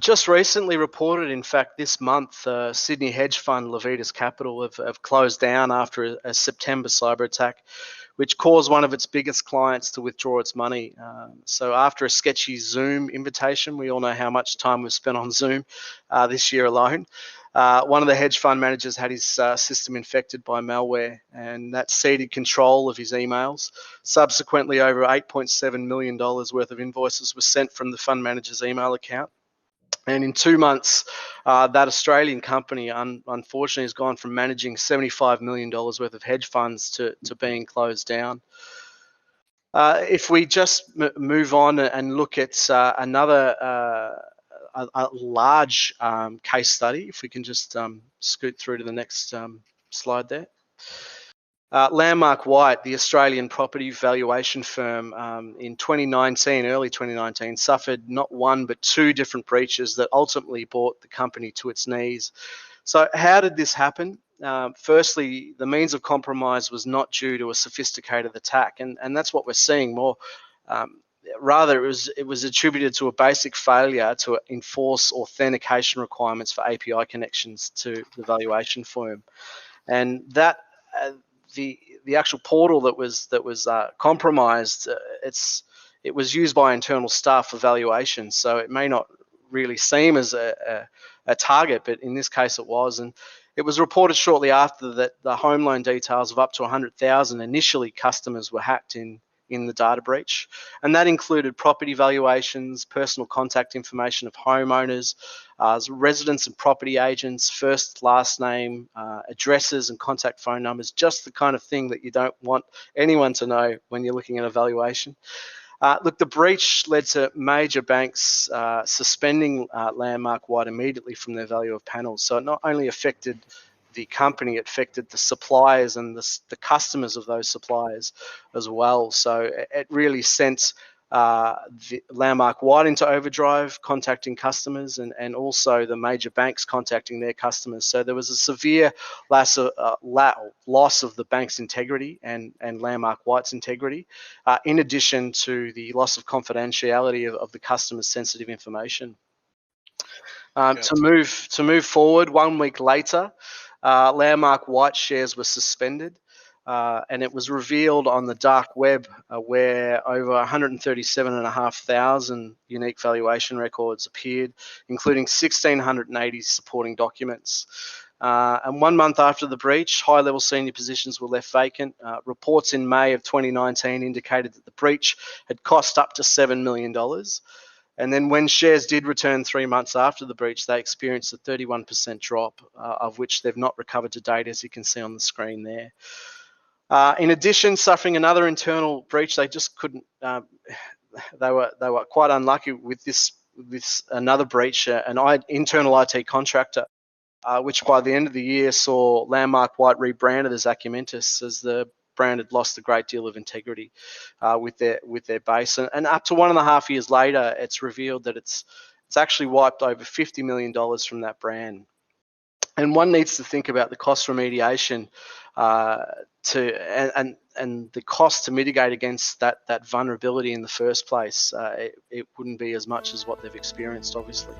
just recently reported, in fact, this month, Sydney hedge fund Levitas Capital have closed down after a September cyber attack, which caused one of its biggest clients to withdraw its money. So after a sketchy Zoom invitation, we all know how much time we've spent on Zoom this year alone. One of the hedge fund managers had his system infected by malware, and that ceded control of his emails. Subsequently, over $8.7 million worth of invoices were sent from the fund manager's email account. And in 2 months, that Australian company, unfortunately, has gone from managing $75 million worth of hedge funds to being closed down. If we just move on and look at another a large case study, if we can just scoot through to the next slide there. Landmark White, the Australian property valuation firm, in 2019, early 2019, suffered not one but two different breaches that ultimately brought the company to its knees. So how did this happen? Firstly, the means of compromise was not due to a sophisticated attack, and that's what we're seeing more. Rather, it was attributed to a basic failure to enforce authentication requirements for API connections to the valuation firm, and that the actual portal that was compromised. It was used by internal staff for valuation, so it may not really seem as a target, but in this case it was. And it was reported shortly after that the home loan details of up to 100,000 initially customers were hacked in the data breach, and that included property valuations, personal contact information of homeowners, residents and property agents, first, last name, addresses and contact phone numbers, just the kind of thing that you don't want anyone to know when you're looking at a valuation. Look, the breach led to major banks suspending Landmark White immediately from their value of panels. So it not only affected the company, it affected the suppliers and the customers of those suppliers as well. So it really sent the Landmark White into overdrive, contacting customers, and also the major banks contacting their customers. So there was a severe loss of the bank's integrity and Landmark White's integrity, in addition to the loss of confidentiality of the customer's sensitive information. To move forward, 1 week later, Landmark White shares were suspended, and it was revealed on the dark web where over 137,500 unique valuation records appeared, including 1,680 supporting documents. And 1 month after the breach, high-level senior positions were left vacant. Reports in May of 2019 indicated that the breach had cost up to $7 million. And then when shares did return 3 months after the breach, they experienced a 31% drop, of which they've not recovered to date, as you can see on the screen there. In addition, suffering another internal breach, they just couldn't. They were quite unlucky with this another breach, an internal IT contractor, which by the end of the year saw Landmark White rebranded as Acumentis, as the brand had lost a great deal of integrity with their base. And up to 1.5 years later, it's revealed that it's actually wiped over $50 million from that brand. And one needs to think about the cost remediation and the cost to mitigate against that vulnerability in the first place. It wouldn't be as much as what they've experienced, obviously.